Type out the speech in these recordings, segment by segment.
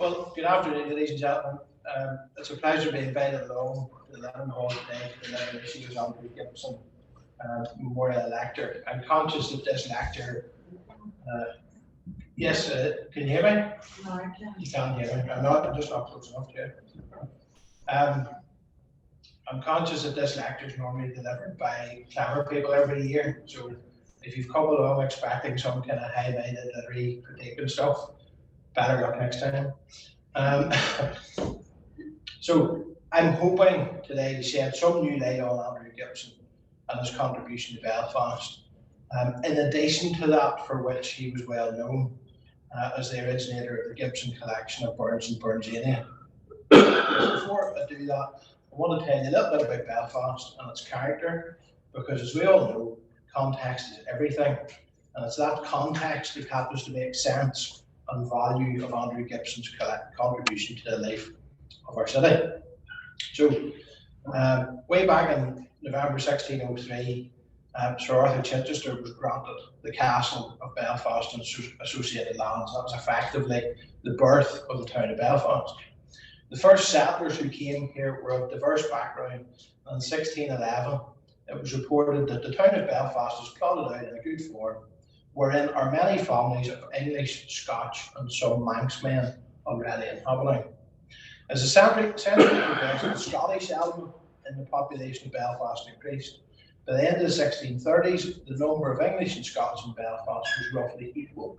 Well, good afternoon, ladies and gentlemen. It's a pleasure to be invited along to the Lennon Hall today to deliver this year's Andrew Gibson Memorial Lecture. I'm conscious that this lecture, yes, can you hear me? No, I can't. You can't hear me. I'm just not close enough to you. I'm conscious that this lecture is normally delivered by clever people every year. So if you've come along expecting some kind of high-minded literary critique and stuff, better luck next time. So I'm hoping today to shed some new light on Andrew Gibson and his contribution to Belfast. In addition to that, for which he was well known as the originator of the Gibson collection of Burns and Burnsania. Before I do that, I want to tell you a little bit about Belfast and its character, because as we all know, context is everything, and it's that context that happens to make sense and value of Andrew Gibson's contribution to the life of our city. So, way back in November 1603, Sir Arthur Chichester was granted the castle of Belfast and associated lands. That was effectively the birth of the town of Belfast. The first settlers who came here were of diverse background, and in 1611 it was reported that the town of Belfast was plotted out in a good form, wherein are many families of English, Scotch and some Manxmen already inhabiting. As the century progressed, the Scottish element in the population of Belfast increased. By the end of the 1630s, the number of English and Scots in Belfast was roughly equal.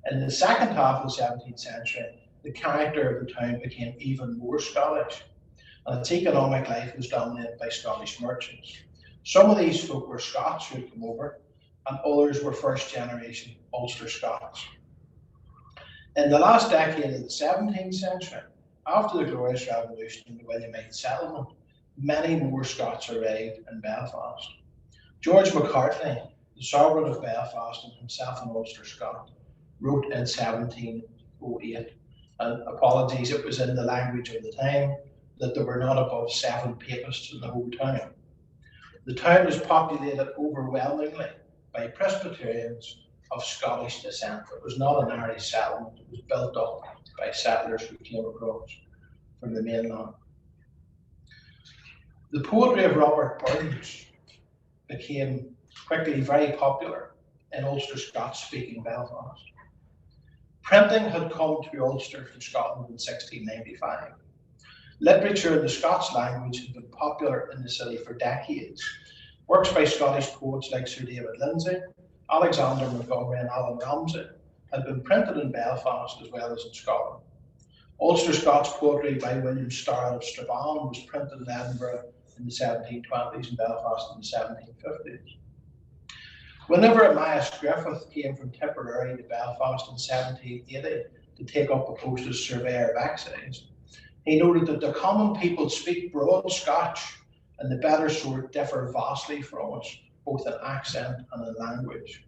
In the second half of the 17th century, the character of the town became even more Scottish, and its economic life was dominated by Scottish merchants. Some of these folk were Scots who had come over, and others were first generation Ulster-Scots. In the last decade of the 17th century, after the Glorious Revolution and the Williamite settlement, many more Scots arrived in Belfast. George McCartney, the sovereign of Belfast and himself an Ulster-Scot, wrote in 1708, and apologies, it was in the language of the time, that there were not above 7 papists in the whole town. The town is populated overwhelmingly by Presbyterians of Scottish descent. It was not an Irish settlement, it was built up by settlers who came across from the mainland. The poetry of Robert Burns became quickly very popular in Ulster-Scots speaking Belfast. Printing had come to Ulster from Scotland in 1695. Literature in the Scots language had been popular in the city for decades. Works by Scottish poets like Sir David Lindsay, Alexander Montgomery and Alan Ramsay had been printed in Belfast as well as in Scotland. Ulster-Scots poetry by William Starrett of Strabane was printed in Edinburgh in the 1720s and Belfast in the 1750s. Whenever Amias Griffith came from Tipperary to Belfast in 1780 to take up a post as Surveyor of Excise, he noted that the common people speak broad Scotch and the better sort differ vastly from us, both in accent and in language.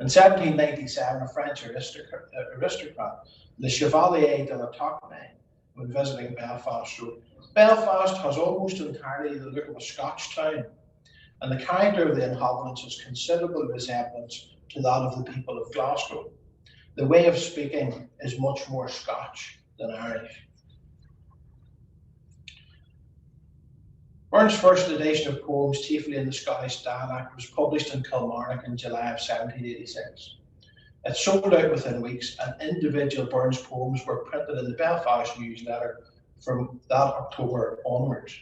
In 1797, a French aristocrat, Le Chevalier de la Tocquenay, when visiting Belfast, wrote, "Belfast has almost entirely the look of a Scotch town, and the character of the inhabitants has considerable resemblance to that of the people of Glasgow. The way of speaking is much more Scotch than Irish." Burns' first edition of poems, chiefly in the Scottish dialect, was published in Kilmarnock in July of 1786. It sold out within weeks, and individual Burns poems were printed in the Belfast newsletter from that October onwards.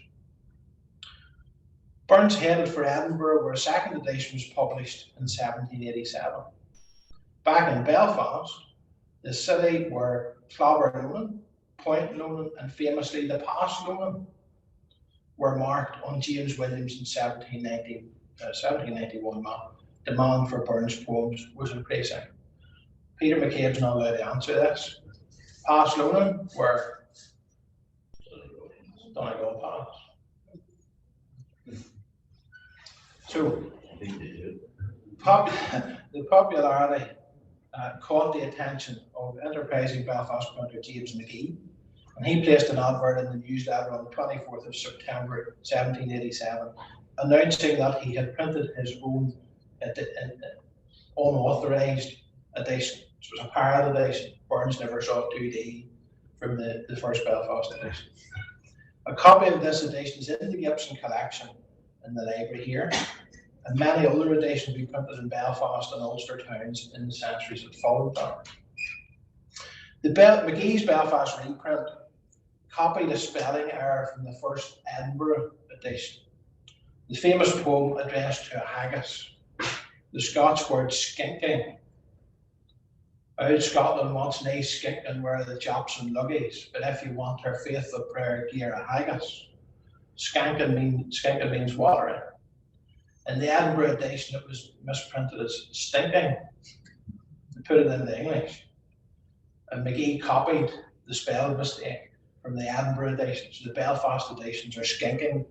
Burns headed for Edinburgh, where a second edition was published in 1787. Back in Belfast, the city were Clobber Lonan, Point Lonan, and famously the Pass Lonan were marked on James Williams in 1791 map. Demand for Burns poems was increasing. Peter McCabe's not allowed to answer this. Pass Lonan were Donegal Pass. So the popularity caught the attention of enterprising Belfast printer James McGee, and he placed an advert in the newsletter on the 24th of September 1787, announcing that he had printed his own unauthorised edition This was a parallel edition. Burns never saw 2D from the first Belfast edition. A copy of this edition is in the Gibson collection in the library here, and many other editions will be printed in Belfast and Ulster towns in the centuries that followed that. McGee's Belfast reprint copied a spelling error from the first Edinburgh edition. The famous poem addressed to a haggis, the Scots word skinking. Out Scotland wants nae skinking where the chops and luggies, but if you want her faithful prayer, gear a haggis. Skinking means watering. In the Edinburgh edition, it was misprinted as stinking. They put it into English. And McGee copied the spell mistake from the Edinburgh edition. So the Belfast editions are stinking.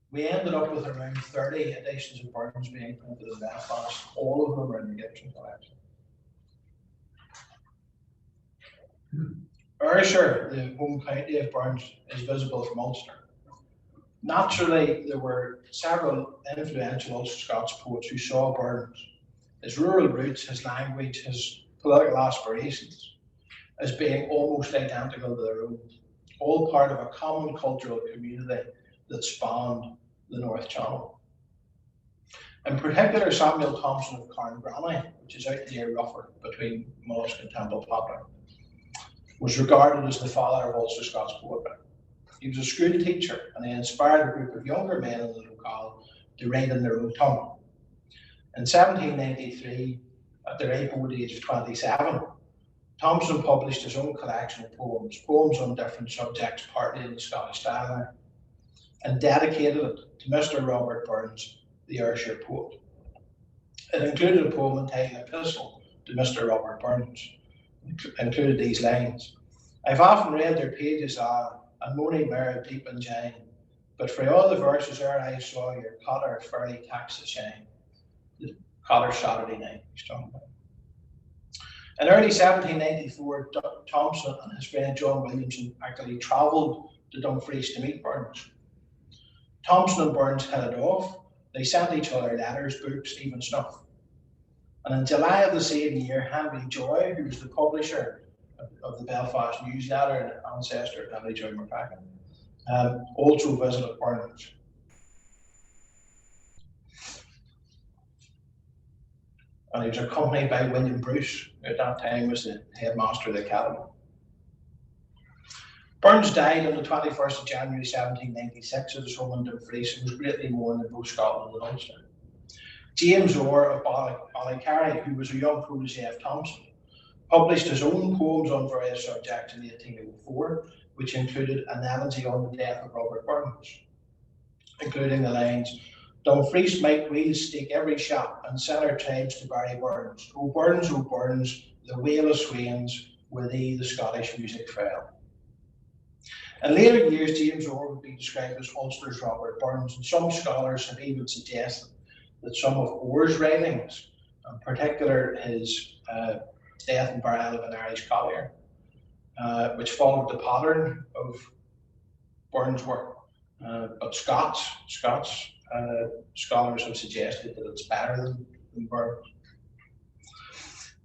We ended up with around 30 editions of Burns being printed in Belfast. All of them are in the Gibson collection. Ayrshire, the home county of Burns, is visible from Ulster. Naturally, there were several influential Ulster-Scots poets who saw Burns, his rural roots, his language, his political aspirations, as being almost identical to their own, all part of a common cultural community that spanned the North Channel. In particular, Samuel Thompson of Carngranny, which is out near Rufford between Mollusk and Temple Poplar, was regarded as the father of Ulster-Scots poetry. He was a school teacher, and he inspired a group of younger men in the locale to write in their own tongue. In 1793, at the ripe old age of 27, Thompson published his own collection of poems on different subjects, partly in the Scottish style, and dedicated it to Mr. Robert Burns, the Ayrshire poet. It included a poem entitled Epistle to Mr. Robert Burns. It included these lines: I've often read their pages and mony mirrored deep in Jane, but for all the verses ere I saw your cotter fairly tax the shame. The cotter Saturday night he's talking about. In early 1794, Thompson and his friend John Williamson actually travelled to Dumfries to meet Burns. Thompson and Burns hit it off. They sent each other letters, books, even snuff. And in July of the same year, Henry Joy, who was the publisher of the Belfast newsletter and ancestor of Henry Joy McCracken, also visited Burns. And he was accompanied by William Bruce, who at that time was the headmaster of the academy. Burns died on the 21st of January 1796 at his home in Dumfries and was greatly mourned in both Scotland and Ulster. James Orr of Ballycarry, who was a young protege of Thompson, published his own poems on various subjects in 1804, which included an elegy on the death of Robert Burns, including the lines, Dumfries might wheels stake every shop and sell our trades to Barry Burns. O Burns, the wail of swains, with thee the Scottish music fell. In later years, James Orr would be described as Ulster's Robert Burns, and some scholars have even suggested that some of Orr's writings, in particular his death and burial of an Irish collier, which followed the pattern of Burns' work, but Scots scholars have suggested that it's better than Burns.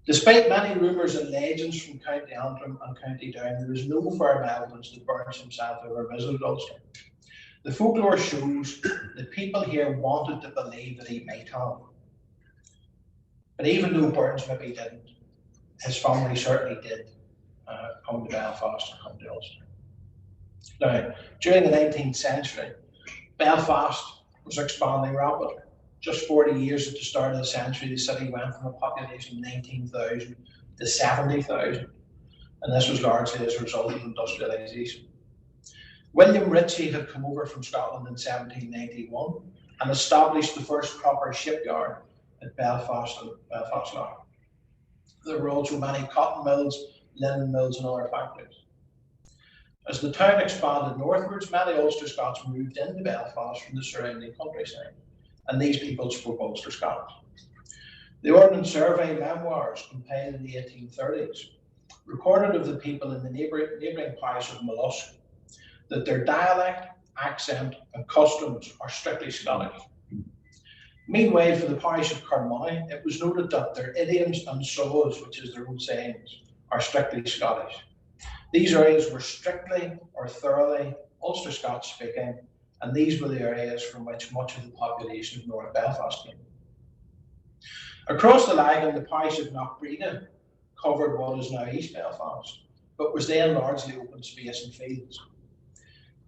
Despite many rumours and legends from County Antrim and County Down, there is no firm evidence that Burns himself ever visited Ulster. The folklore shows that people here wanted to believe that he might have. But even though Burns maybe didn't, his family certainly did come to Belfast and come to Ulster. Now, during the 19th century, Belfast was expanding rapidly. Just 40 years at the start of the century, the city went from a population of 19,000 to 70,000, and this was largely as a result of industrialisation. William Ritchie had come over from Scotland in 1791 and established the first proper shipyard at Belfast and Belfast Lough. There were also many cotton mills, linen mills, and other factories. As the town expanded northwards, many Ulster-Scots moved into Belfast from the surrounding countryside, and these people spoke Ulster-Scots. The Ordnance Survey memoirs, compiled in the 1830s, recorded of the people in the neighbouring parish of Mollusk that their dialect, accent, and customs are strictly Scottish. Meanwhile, for the parish of Carmoney, it was noted that their idioms and saws, which is their own sayings, are strictly Scottish. These areas were strictly or thoroughly Ulster-Scots speaking, and these were the areas from which much of the population of North Belfast came. Across the Lagan, the parish of Knockbreda covered what is now East Belfast, but was then largely open space and fields.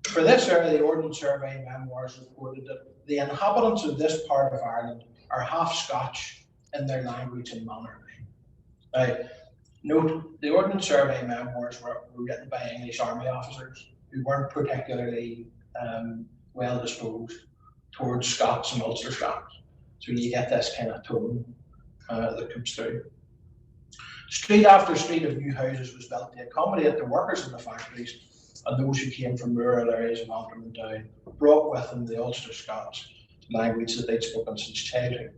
For this area, the Ordnance Survey memoirs reported that the inhabitants of this part of Ireland are half Scotch in their language and manners. Now, note, the Ordnance Survey memoirs were written by English army officers who weren't particularly well disposed towards Scots and Ulster Scots. So you get this kind of tone that comes through. Street after street of new houses was built to accommodate the workers in the factories and those who came from rural areas of Antrim and Down, brought with them the Ulster-Scots language that they'd spoken since childhood.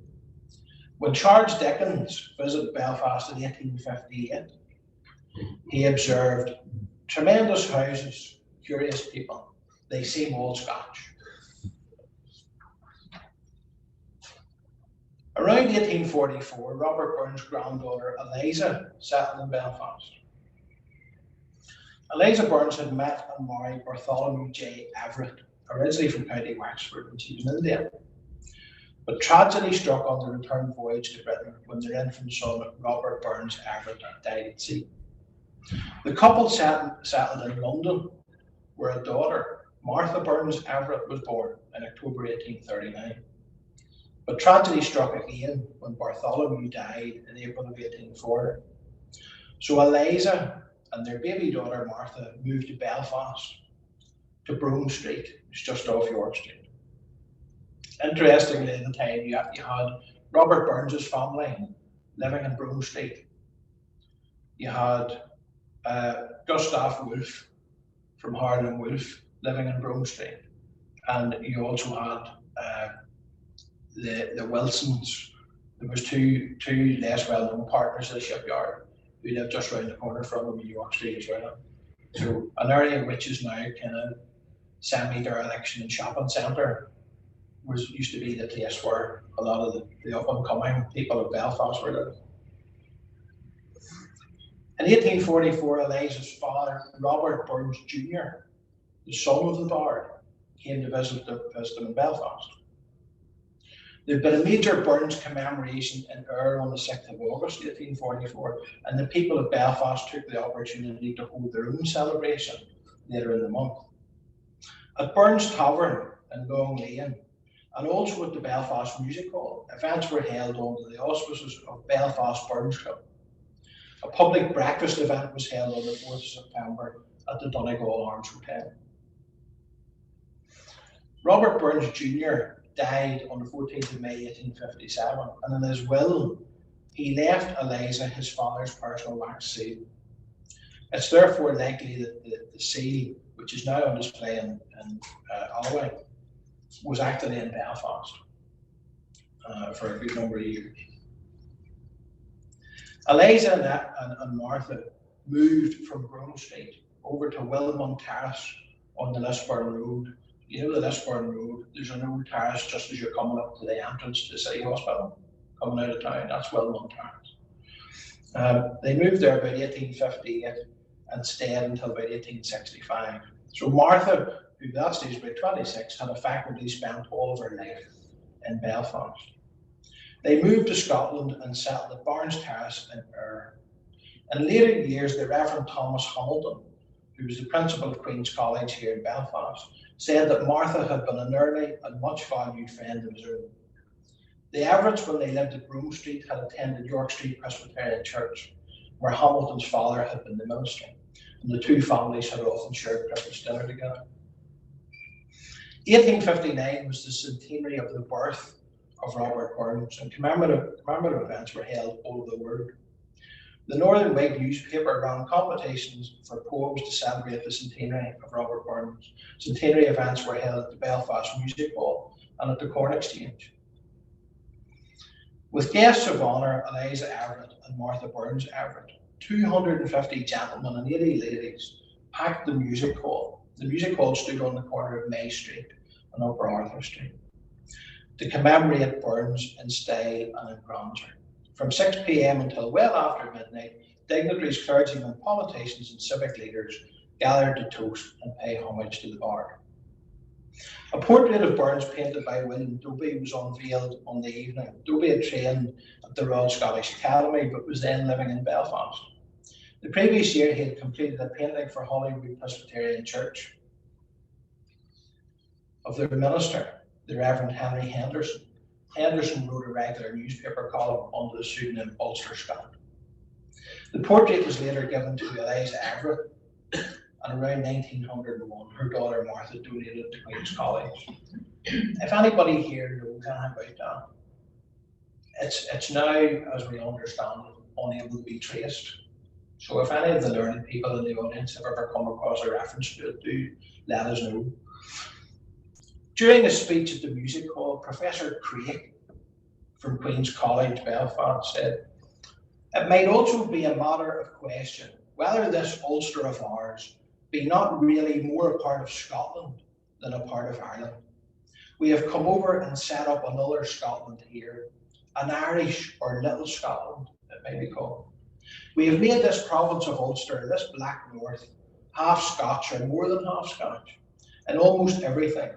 When Charles Dickens visited Belfast in 1858, he observed, "Tremendous houses, curious people, they seem all Scotch." Around 1844, Robert Burns' granddaughter Eliza settled in Belfast. Eliza Burns had met and married Bartholomew J. Everett, originally from County Wexford, when she was in India. But tragedy struck on the return voyage to Britain when their infant son, Robert Burns Everett, died at sea. The couple settled in London, where a daughter, Martha Burns Everett, was born in October 1839. But tragedy struck again when Bartholomew died in April of 1840. So Eliza and their baby daughter Martha moved to Belfast, to Brome Street, which is just off York Street. Interestingly, at the time, you had Robert Burns' family living in Brome Street. You had Gustav Wolfe from Harlan Wolfe living in Brome Street. And you also had the Wilsons. There was two less well-known partners of the shipyard who lived just around the corner from them in York Street as well. So an area which is now kind of semi-dereliction and shopping centre used to be the place where a lot of the up-and-coming people of Belfast were living. In 1844, Eliza's father, Robert Burns Jr., the son of the Bard, came to visit them in Belfast. There'd been a major Burns commemoration in Ayr on the 6th of August 1844, and the people of Belfast took the opportunity to hold their own celebration later in the month. At Burns Tavern in Long Lane, and also at the Belfast Music Hall, events were held under the auspices of Belfast Burns Club. A public breakfast event was held on the 4th of September at the Donegal Arms Hotel. Robert Burns Jr. died on the 14th of May 1857, and in his will, he left Eliza his father's personal wax seal. It's therefore likely that the seal, which is now on display in Alloway, was actually in Belfast for a good number of years. Eliza and Martha moved from Brome Street over to Wilmont Terrace on the Lisburn Road. You know the Lisburn Road, there's an old terrace just as you're coming up to the entrance to the City Hospital, coming out of town, that's Wilmont Terrace. They moved there about 1858 and stayed until about 1865. So Martha, who at that stage was about 26, had effectively spent all of her life in Belfast. They moved to Scotland and settled at Barnes Terrace in Ayr. In later years, the Reverend Thomas Hamilton, who was the principal of Queen's College here in Belfast, said that Martha had been an early and much valued friend of his own. The Everetts, when they lived at Brome Street, had attended York Street Presbyterian Church, where Hamilton's father had been the minister, and the two families had often shared Christmas dinner together. 1859 was the centenary of the birth of Robert Burns, and commemorative events were held all over the world. The Northern Whig newspaper ran competitions for poems to celebrate the centenary of Robert Burns. Centenary events were held at the Belfast Music Hall and at the Corn Exchange. With guests of honour, Eliza Everett and Martha Burns Everett, 250 gentlemen and 80 ladies packed the music hall. The music hall stood on the corner of May Street and Upper Arthur Street. to commemorate Burns in style and in grandeur. From 6 p.m. until well after midnight, dignitaries, clergymen, politicians and civic leaders gathered to toast and pay homage to the bard. A portrait of Burns painted by William Dobie was unveiled on the evening. Dobie had trained at the Royal Scottish Academy but was then living in Belfast. The previous year he had completed a painting for Holyrood Presbyterian Church of their minister, the Reverend Henry Henderson. Henderson wrote a regular newspaper column under the pseudonym Ulster-Scot. The portrait was later given to Eliza Everett, and around 1901 her daughter Martha donated it to Queen's College. If anybody here knows anything about that, it's now, as we understand it, unable to be traced. So if any of the learned people in the audience have ever come across a reference to it, do let us know. During a speech at the music hall, Professor Craig from Queen's College, Belfast, said, "It might also be a matter of question whether this Ulster of ours be not really more a part of Scotland than a part of Ireland. We have come over and set up another Scotland here, an Irish or Little Scotland, it may be called. We have made this province of Ulster, this black north, half Scotch or more than half Scotch, in almost everything,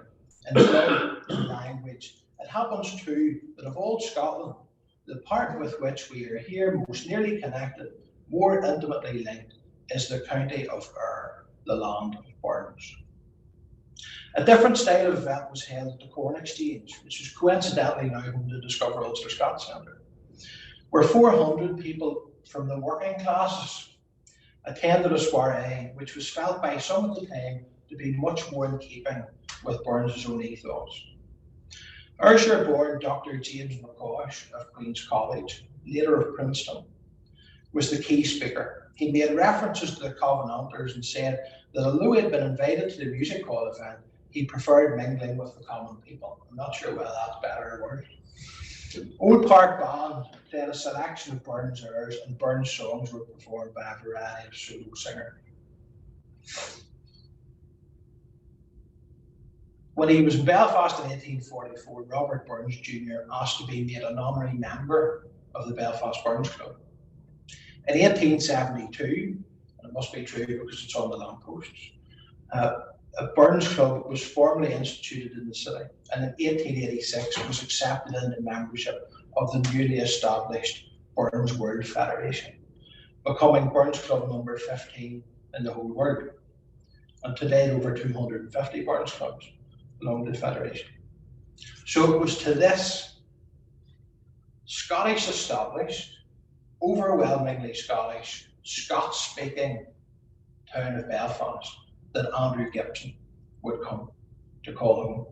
in blood, in language. It happens too that of all Scotland, the part with which we are here most nearly connected, more intimately linked, is the county of Ayr, the land of Burns." A different style of event was held at the Corn Exchange, which was coincidentally now home to the Discover Ulster-Scots Centre, where 400 people from the working classes attended a soiree which was felt by some at the time to be much more in keeping with Burns' own ethos. Ayrshire-born Dr. James McCosh of Queen's College, later of Princeton, was the key speaker. He made references to the Covenanters and said that although he had been invited to the music hall event, he preferred mingling with the common people. I'm not sure whether that's better or worse. Old Park Band played a selection of Burns airs, and Burns songs were performed by a variety of solo singers. When he was in Belfast in 1844, Robert Burns Jr. asked to be made an honorary member of the Belfast Burns Club. In 1872, and it must be true because it's on the lampposts, a Burns Club was formally instituted in the city, and in 1886 it was accepted into membership of the newly established Burns World Federation, becoming Burns Club number 15 in the whole world. And today over 250 Burns clubs belong to the Federation. So it was to this Scottish established, overwhelmingly Scottish, Scots-speaking town of Belfast that Andrew Gibson would come to call home.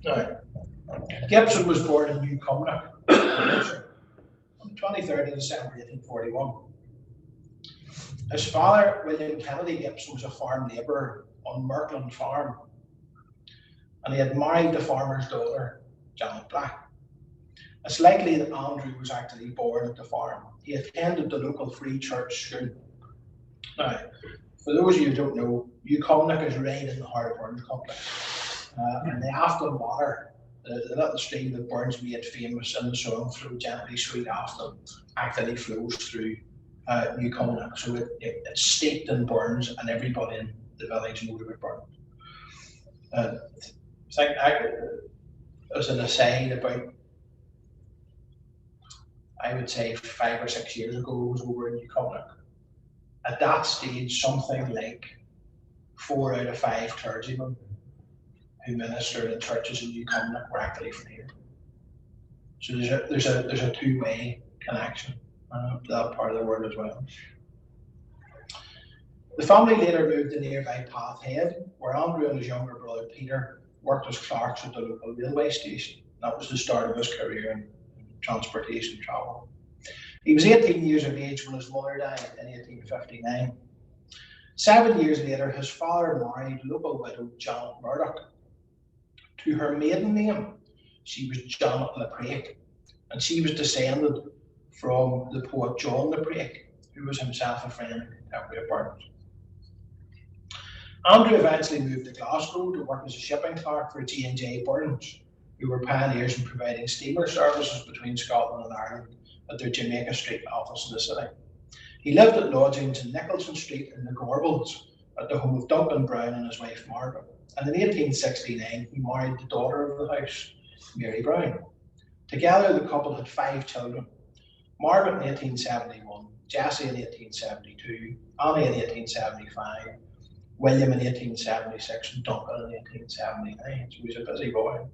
Now, Gibson was born in New Cumnock, Ayrshire, on the 23rd of December 1841. His father, William Kennedy Gibson, was a farm labourer on Merkland Farm, and he had married the farmer's daughter, Janet Black. It's likely that Andrew was actually born at the farm. He attended the local free church school. Now, for those of you who don't know, New Cumnock is right in the heart of Burns complex. And the Afton water, the little stream that Burns made famous in the song "Flow Gently Sweet Afton," actually flows through New Cumnock. So it's steeped in Burns, and everybody in the village knows about Burns. As an aside, about, I would say 5 or 6 years ago, I was over in New Cumnock. At that stage, something like 4 out of 5 clergymen who ministered in churches in New Cumnock were actually from here. So there's a two-way connection to that part of the world as well. The family later moved to nearby Pathhead, where Andrew and his younger brother Peter worked as clerks at the local railway station. That was the start of his career in transportation travel. He was 18 years of age when his mother died in 1859. 7 years later, his father married local widow Janet Murdoch. To her maiden name, she was Janet LePrake, and she was descended from the poet John LePrake, who was himself a friend of Burns. Andrew eventually moved to Glasgow to work as a shipping clerk for G&J Burns, who were pioneers in providing steamer services between Scotland and Ireland at their Jamaica Street office in the city. He lived at lodgings in Nicholson Street in the Gorbals at the home of Duncan Brown and his wife Margaret. And in 1869, he married the daughter of the house, Mary Brown. Together, the couple had 5 children: Margaret in 1871, Jessie in 1872, Annie in 1875, William in 1876, and Duncan in 1879. So he was a busy boy.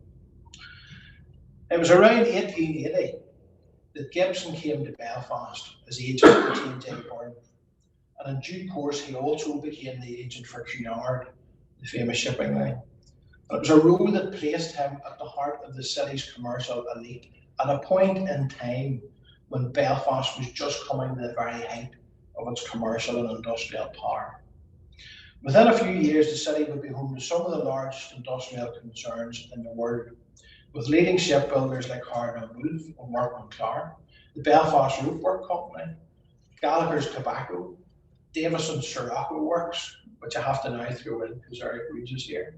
It was around 1880 that Gibson came to Belfast as agent for G&J Burns, and in due course he also became the agent for Cunard, the famous shipping line. But it was a role that placed him at the heart of the city's commercial elite at a point in time when Belfast was just coming to the very height of its commercial and industrial power. Within a few years, the city would be home to some of the largest industrial concerns in the world, with leading shipbuilders like Harden and Wolff and Workman Clark, the Belfast Rope Work Company, Gallagher's Tobacco, Davison's Sirocco Works, which I have to now throw in because they're egregious here,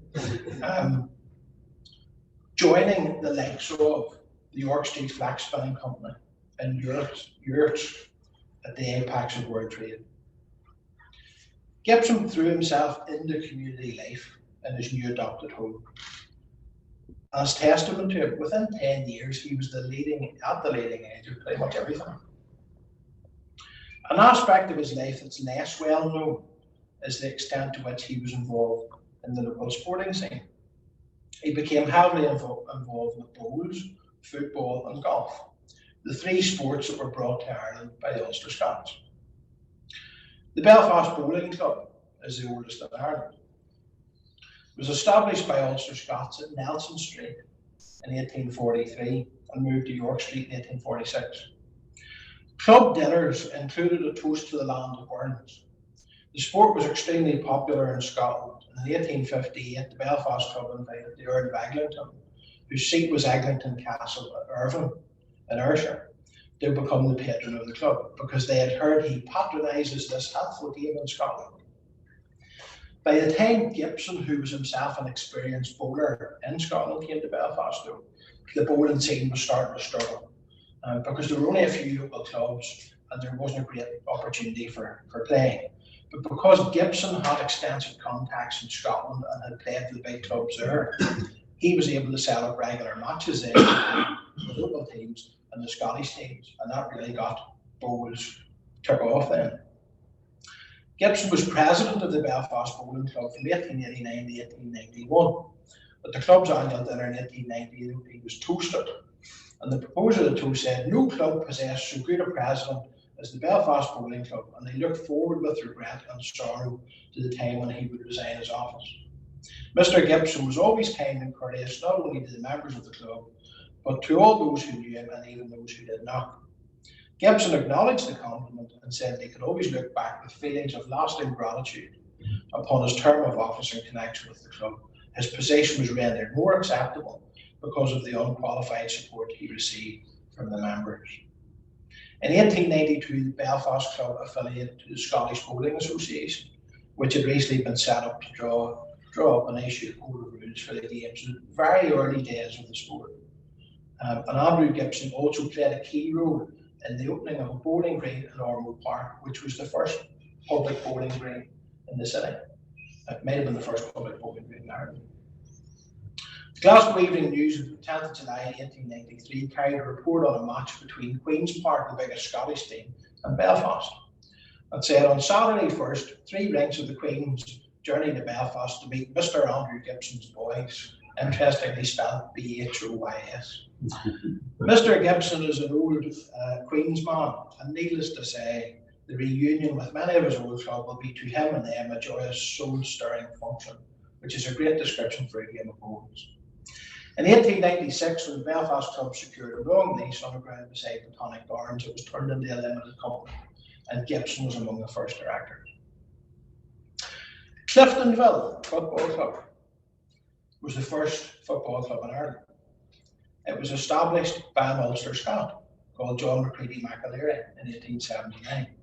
joining the likes of the York Street Flax Spinning Company and yurts at the apex of world trade. Gibson threw himself into community life in his new adopted home. As testament to it, within 10 years, he was at the leading edge of pretty much everything. An aspect of his life that's less well known is the extent to which he was involved in the local sporting scene. He became heavily involved with bowls, football, and golf, the 3 sports that were brought to Ireland by the Ulster-Scots. The Belfast Bowling Club is the oldest in Ireland. It was established by Ulster-Scots at Nelson Street in 1843 and moved to York Street in 1846. Club dinners included a toast to the land of Burns. The sport was extremely popular in Scotland, and in 1858 the Belfast Club invited the Earl of Eglinton, whose seat was Eglinton Castle at Irvine in Ayrshire, to become the patron of the club, because they had heard he patronises this helpful game in Scotland. By the time Gibson, who was himself an experienced bowler in Scotland, came to Belfast, though, the bowling scene was starting to struggle because there were only a few local clubs and there wasn't a great opportunity for playing. But because Gibson had extensive contacts in Scotland and had played for the big clubs there, he was able to set up regular matches there with the local teams and the Scottish teams, and that really got bowls took off then. Gibson was president of the Belfast Bowling Club from 1889 to 1891. At the club's annual dinner in 1890, he was toasted, and the proposer of the toast said, "No club possessed so good a president as the Belfast Bowling Club, and they looked forward with regret and sorrow to the time when he would resign his office." Mr. Gibson was always kind and courteous, not only to the members of the club, but to all those who knew him and even those who did not. Gibson acknowledged the compliment and said he could always look back with feelings of lasting gratitude upon his term of office in connection with the club. His position was rendered more acceptable because of the unqualified support he received from the members. In 1892, the Belfast Club affiliated to the Scottish Bowling Association, which had recently been set up to draw up and issue a code of rules for the games in the very early days of the sport. And Andrew Gibson also played a key role in the opening of a bowling green in Ormeau Park, which was the first public bowling green in the city. It may have been the first public bowling green in Ireland. The Glasgow Evening News of 10th of July 1893 carried a report on a match between Queen's Park, the biggest Scottish team, and Belfast. It said, "On Saturday first, 3 ranks of the Queen's journeyed to Belfast to meet Mr. Andrew Gibson's boys," interestingly spelled B-H-O-Y-S. Mr. Gibson is an old Queen's man, and needless to say, the reunion with many of his old club will be to him and them a joyous, soul-stirring function, which is a great description for a game of bowls. In 1896, when the Belfast Club secured a long lease on the ground beside Botanic Gardens, it was turned into a limited company, and Gibson was among the first directors. Cliftonville Football Club was the first football club in Ireland. It was established by an Ulster Scot called John Macready McAleary in 1879.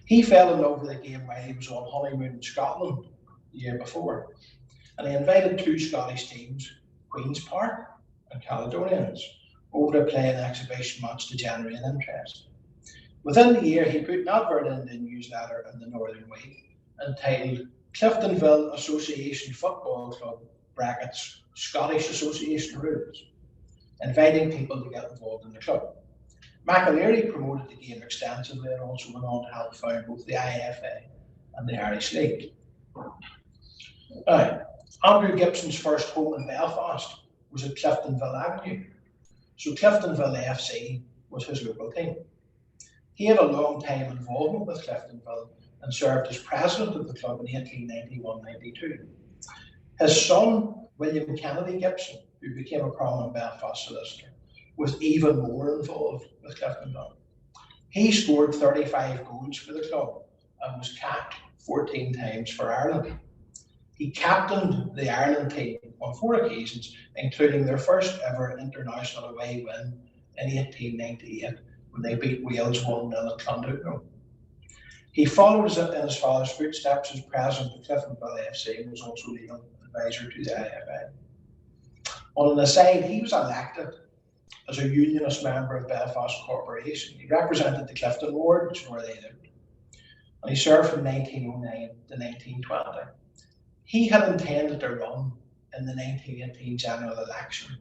He fell in love with the game while he was on honeymoon in Scotland the year before, and he invited two Scottish teams, Queen's Park and Caledonians, over to play an exhibition match to generate interest. Within the year, he put an advert in the newsletter in the Northern Week entitled Cliftonville Association Football Club brackets Scottish Association Rules, inviting people to get involved in the club. McAleary promoted the game extensively and also went on to help found both the IFA and the Irish League. Now, Andrew Gibson's first home in Belfast was at Cliftonville Avenue. So Cliftonville FC was his local team. He had a long time involvement with Cliftonville and served as president of the club in 1891-92. His son, William Kennedy Gibson, who became a prominent Belfast solicitor, was even more involved with Cliftonville. He scored 35 goals for the club and was capped 14 times for Ireland. He captained the Ireland team on 4 occasions, including their first ever international away win in 1898 when they beat Wales 1-0 at Clondalkin. He followed in his father's footsteps as president of Cliftonville FC and was also legal advisor to the IFA. On an aside, he was elected as a unionist member of Belfast Corporation. He represented the Clifton ward, which is where they lived, and he served from 1909 to 1920. He had intended to run in the 1918 general election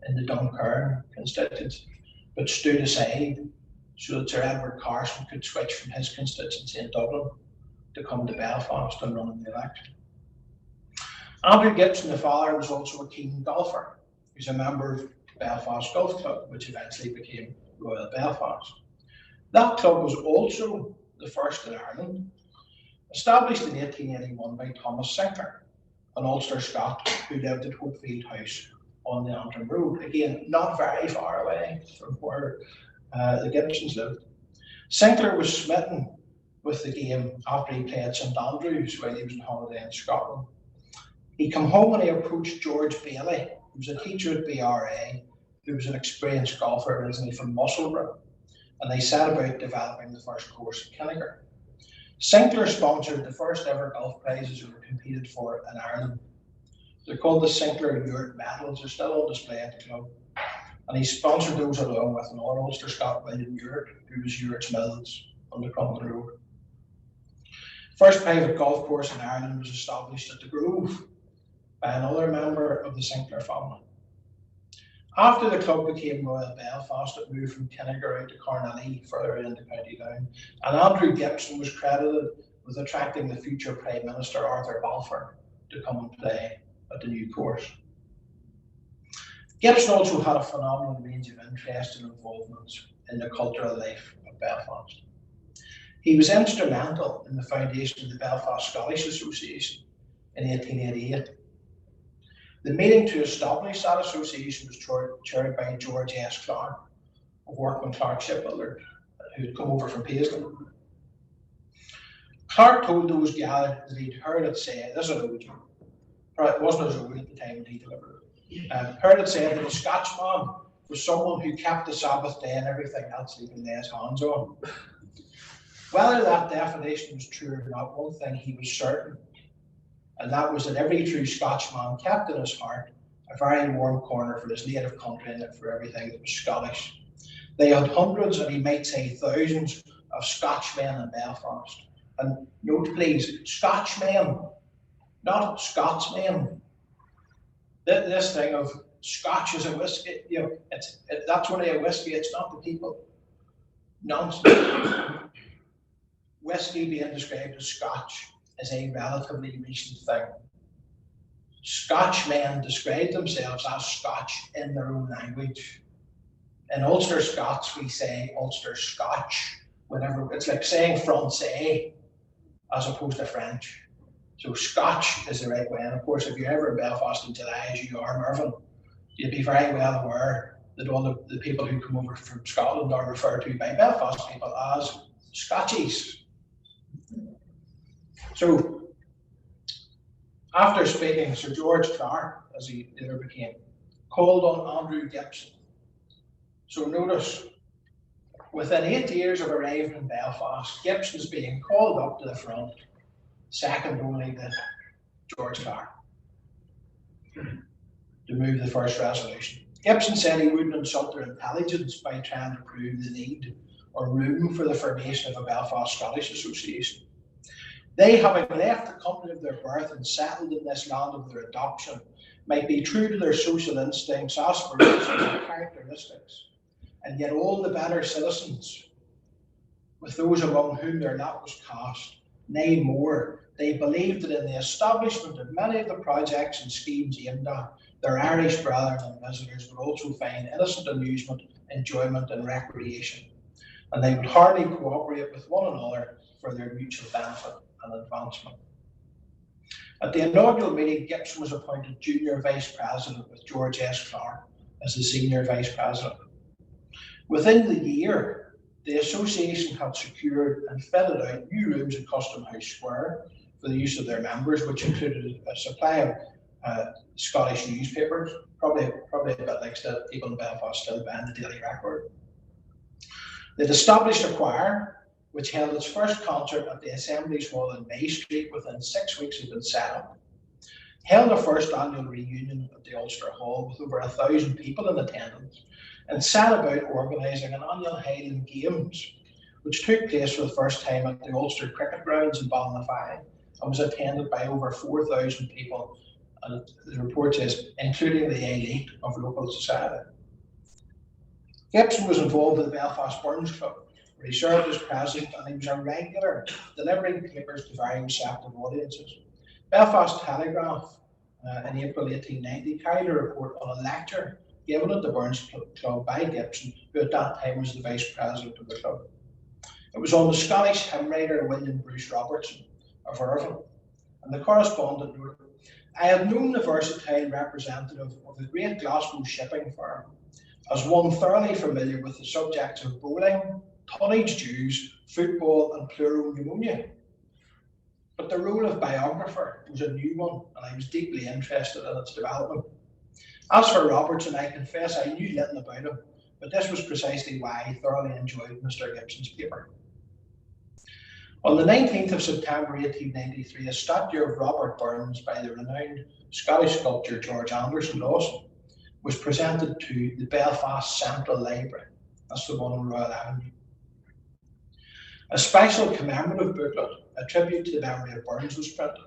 in the Duncairn constituency, but stood aside so that Sir Edward Carson could switch from his constituency in Dublin to come to Belfast and run in the election. Andrew Gibson, the father, was also a keen golfer. He was a member of Belfast Golf Club, which eventually became Royal Belfast. That club was also the first in Ireland, established in 1881 by Thomas Sinclair, an Ulster-Scot who lived at Hopefield House on the Antrim Road. Again, not very far away from where the Gibsons lived. Sinclair was smitten with the game after he played St Andrews while he was on holiday in Scotland. He came home and he approached George Bailey, who was a teacher at BRA, who was an experienced golfer originally from Musselburgh, and they set about developing the first course at Kinniger. Sinclair sponsored the first ever golf prizes that were competed for in Ireland. They're called the Sinclair Yurt medals. They're still on display at the club. And he sponsored those along with another Ulster-Scot, William Yurt, who was Yurt's Mills on the Crumlin Road. First private golf course in Ireland was established at the Grove by another member of the Sinclair family. After the club became Royal Belfast, it moved from Kinniger out to Carnally, further into County Down, and Andrew Gibson was credited with attracting the future Prime Minister Arthur Balfour to come and play at the new course. Gibson also had a phenomenal range of interests and involvements in the cultural life of Belfast. He was instrumental in the foundation of the Belfast Scottish Association in 1888. The meeting to establish that association was chaired by George S. Clark, a workman Clark shipbuilder who had come over from Paisley. Clark told those gathered that he'd heard it say, this is an old joke, it wasn't as old at the time when he delivered it, heard it said that a Scotchman was someone who kept the Sabbath day and everything else he could lay his hands on. Whether that definition was true or not, one thing he was certain, and that was that every true Scotchman kept in his heart a very warm corner for his native country and for everything that was Scottish. They had hundreds, and he might say thousands, of Scotchmen in Belfast. And note please, Scotchmen, not Scotsmen. This thing of Scotch is a whiskey, you know, that's only a whiskey, it's not the people. Nonsense. Whiskey being described as Scotch is a relatively recent thing. Scotchmen describe themselves as Scotch in their own language. In Ulster-Scots, we say Ulster-Scotch, whenever it's like saying Francais as opposed to French. So Scotch is the right way. And of course, if you're ever in Belfast in July, as you are, Mervyn, you'd be very well aware that all the people who come over from Scotland are referred to by Belfast people as Scotchies. So, after speaking, Sir George Clark, as he later became, called on Andrew Gibson. So notice, Within 8 years of arriving in Belfast, Gibson is being called up to the front, second only to George Clark, to move the first resolution. Gibson said he wouldn't insult their intelligence by trying to prove the need or room for the formation of a Belfast Scottish Association. They, having left the country of their birth and settled in this land of their adoption, might be true to their social instincts, aspirations, and characteristics, and yet all the better citizens, with those among whom their lot was cast. Nay more, they believed that in the establishment of many of the projects and schemes aimed at, their Irish brethren and visitors would also find innocent amusement, enjoyment, and recreation, and they would heartily cooperate with one another for their mutual benefit and advancement. At the inaugural meeting, Gibson was appointed junior vice president with George S. Clark as the senior vice president. Within the year, the association had secured and fitted out new rooms in Custom House Square for the use of their members, which included a supply of Scottish newspapers, probably a bit like people in Belfast still buying the Daily Record. They'd established a choir, which held its first concert at the Assemblies Hall in May Street within 6 weeks of its setup, held a first annual reunion at the Ulster Hall with over 1,000 people in attendance, and set about organising an annual Highland Games, which took place for the first time at the Ulster Cricket Grounds in Ballinafie and was attended by over 4,000 people, and the report says, including the elite of local society. Gibson was involved with the Belfast Burns Club, where he served as president, and he was a regular, delivering papers to very receptive audiences. Belfast Telegraph in April 1890 carried a report on a lecture given at the Burns Club by Gibson, who at that time was the vice president of the club. It was on the Scottish hymn writer William Bruce Robertson of Irvine, and the correspondent wrote, "I have known the versatile representative of the great Glasgow shipping firm as one thoroughly familiar with the subjects of bowling, tonnage dues, football, and pleural pneumonia. But the role of biographer was a new one, and I was deeply interested in its development. As for Robertson, I confess I knew little about him, but this was precisely why I thoroughly enjoyed Mr. Gibson's paper." On the 19th of September 1893, a statue of Robert Burns by the renowned Scottish sculptor George Anderson Lawson was presented to the Belfast Central Library. That's the one on Royal Avenue. A special commemorative booklet, a tribute to the memory of Burns, was printed.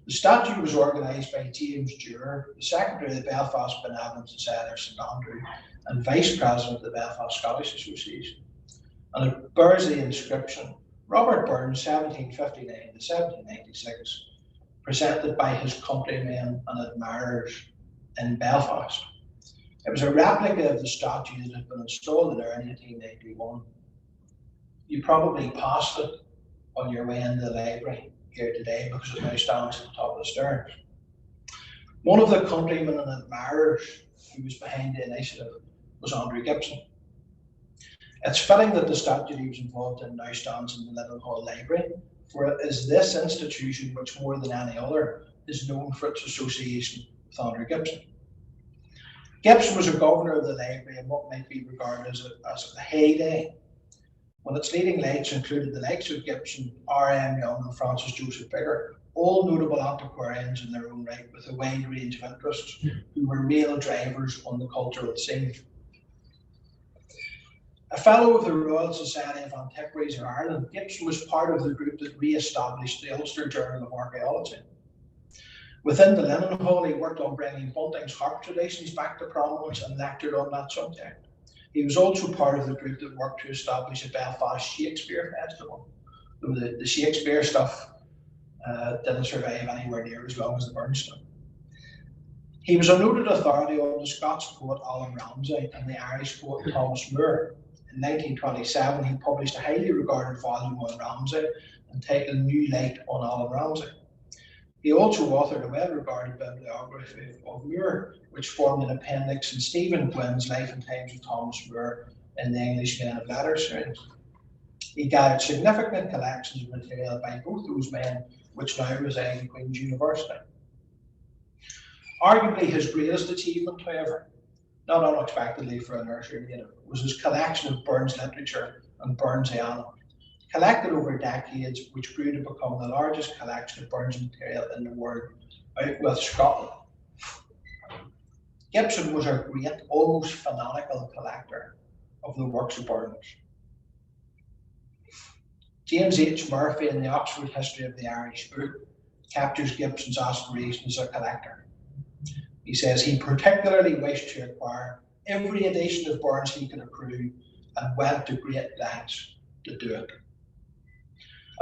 The statue was organised by James Dewar, the Secretary of the Belfast Benevolent Society of St Andrew and Vice President of the Belfast Scottish Association, and it bears the inscription, "Robert Burns, 1759 to 1796, presented by his countrymen and admirers in Belfast." It was a replica of the statue that had been installed there in 1891. You probably passed it on your way into the library here today because it now stands at the top of the stairs. One of the countrymen and admirers who was behind the initiative was Andrew Gibson. It's fitting that the statue he was involved in now stands in the Liddell Library, for it is this institution which more than any other is known for its association with Andrew Gibson. Gibson was a governor of the library in what might be regarded as a heyday, when its leading lights included the likes of Gibson, R.M. Young and Francis Joseph Bigger, all notable antiquarians in their own right with a wide range of interests who were real drivers on the cultural scene. A Fellow of the Royal Society of Antiquaries of Ireland, Gibson was part of the group that re-established the Ulster Journal of Archaeology. Within the Linen Hall, he worked on bringing Bunting's harp traditions back to prominence and lectured on that subject. He was also part of the group that worked to establish a Belfast Shakespeare Festival, though the Shakespeare stuff didn't survive anywhere near as long as the Burns stuff. He was a noted authority on the Scots poet Alan Ramsay and the Irish poet Thomas Moore. In 1927, he published a highly regarded volume on Ramsay entitled New Light on Alan Ramsay. He also authored a well-regarded bibliography of Moore, which formed an appendix in Stephen Gwynn's Life and Times of Thomas Moore in the English Men of Letters series. He gathered significant collections of material by both those men, which now reside in Queen's University. Arguably his greatest achievement, however, not unexpectedly for an Ayrshire native, was his collection of Burns literature and Burnsiana, collected over decades, which grew to become the largest collection of Burns material in the world, out with Scotland. Gibson was a great, almost fanatical collector of the works of Burns. James H. Murphy in the Oxford History of the Irish book captures Gibson's aspiration as a collector. He says he particularly wished to acquire every edition of Burns he could accrue and went to great lengths to do it.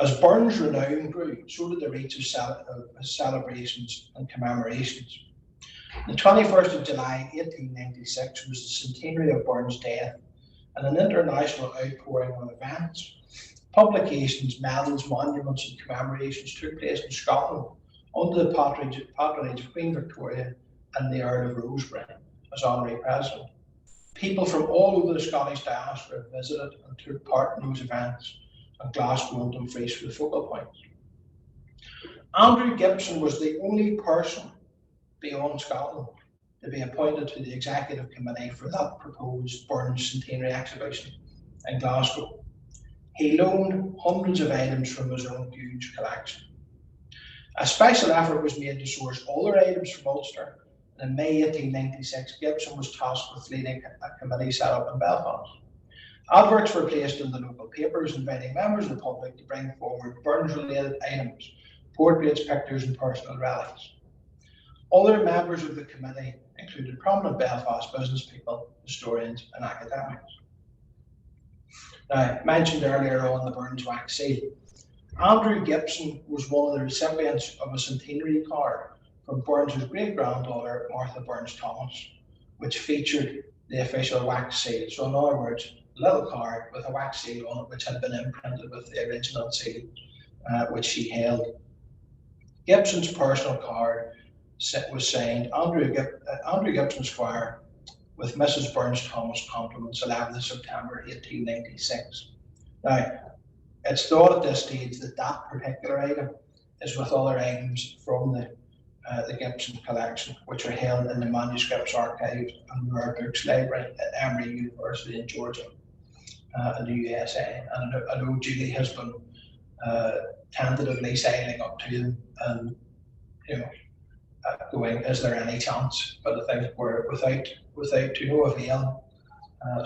As Burns' renown grew, so did the reach of celebrations and commemorations. The 21st of July 1896 was the centenary of Burns' death, and an international outpouring of events, publications, medals, monuments and commemorations took place in Scotland under the patronage of Queen Victoria and the Earl of Rosebery as honorary president. People from all over the Scottish diaspora visited and took part in those events, and Glasgow and Dumfries were the focal points. Andrew Gibson was the only person beyond Scotland to be appointed to the executive committee for that proposed Burns Centenary exhibition in Glasgow. He loaned hundreds of items from his own huge collection. A special effort was made to source other items from Ulster. In May 1896, Gibson was tasked with leading a committee set up in Belfast. Adverts were placed in the local papers inviting members of the public to bring forward Burns-related items, portraits, pictures and personal relics. Other members of the committee included prominent Belfast business people, historians and academics. Now, mentioned earlier on the Burns wax seal, Andrew Gibson was one of the recipients of a centenary card from Burns' great-granddaughter, Martha Burns Thomas, which featured the official wax seal. So in other words, a little card with a wax seal on it, which had been imprinted with the original seal, which she held. Gibson's personal card was signed Andrew Gibson Squire, with Mrs. Burns Thomas compliments, 11th September 1896. Now, it's thought at this stage that that particular item is with other items from the Gibson collection, which are held in the Manuscripts Archives and Rare Books Library at Emory University in Georgia, in the USA. And I know Julie has been tentatively sailing up to them and, going, is there any chance? But I think we're without no avail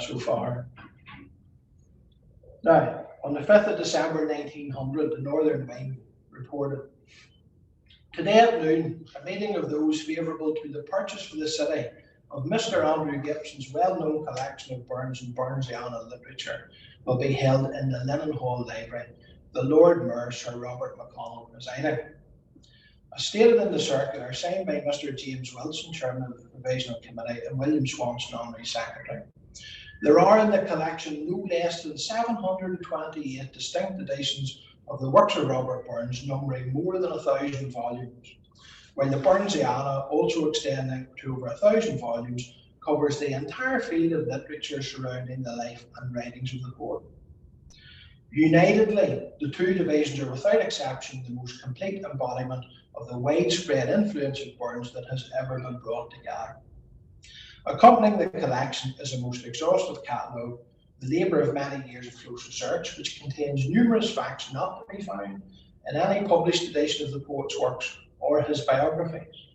so far. Now, on the 5th of December 1900, the Northern Wind reported, today at noon, a meeting of those favourable to the purchase for the city of Mr. Andrew Gibson's well-known collection of Burns and Burnsiana literature will be held in the Linen Hall Library, the Lord Mayor Sir Robert McConnell presiding. As stated in the circular, signed by Mr. James Wilson, Chairman of the Provisional Committee, and William Swanson, Honorary Secretary, there are in the collection no less than 728 distinct editions of the works of Robert Burns, numbering more than 1,000 volumes, while the Burnsiana, also extending to over 1,000 volumes, covers the entire field of literature surrounding the life and writings of the poet. Unitedly, the two divisions are without exception the most complete embodiment of the widespread influence of Burns that has ever been brought together. Accompanying the collection is a most exhaustive catalogue, the labour of many years of close research, which contains numerous facts not to be found in any published edition of the poet's works or his biographies.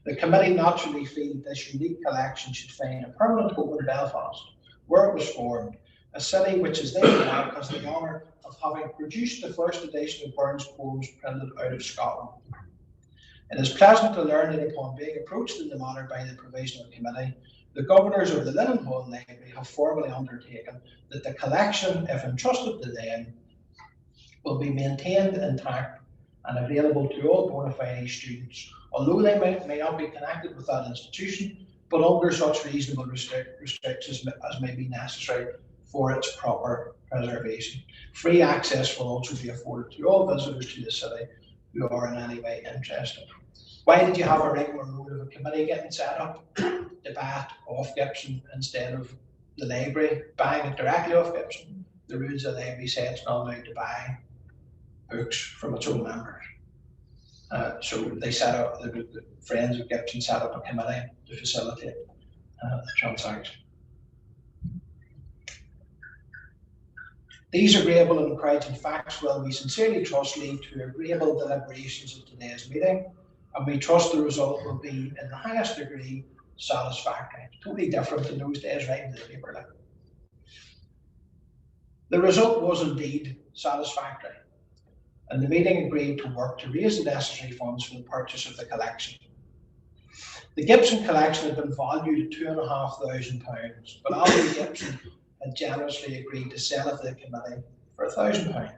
The committee naturally feel this unique collection should find a permanent home in Belfast, where it was formed, a city which is therefore has the honour of having produced the first edition of Burns' poems printed out of Scotland. It is pleasant to learn that upon being approached in the matter by the Provisional Committee, the governors of the Linen Hall Library have formally undertaken that the collection, if entrusted to them, will be maintained intact and available to all bona fide students, although they may not be connected with that institution, but under such reasonable restrictions as may be necessary for its proper preservation. Free access will also be afforded to all visitors to the city who are in any way interested. Why did you have a regular mode of a committee getting set up to buy it off Gibson instead of the library buying it directly off Gibson? The rules of the library say it's not allowed to buy books from its own members. So they set up, the Friends of Gibson set up a committee to facilitate transaction. These agreeable and encouraging facts will, we sincerely trust, lead to agreeable deliberations of today's meeting, and we trust the result will be in the highest degree satisfactory. Totally different in those days, writing to the paper. Like. The result was indeed satisfactory, and the meeting agreed to work to raise the necessary funds for the purchase of the collection. The Gibson collection had been valued at £2,500, but Andrew Gibson had generously agreed to sell it to the committee for £1,000.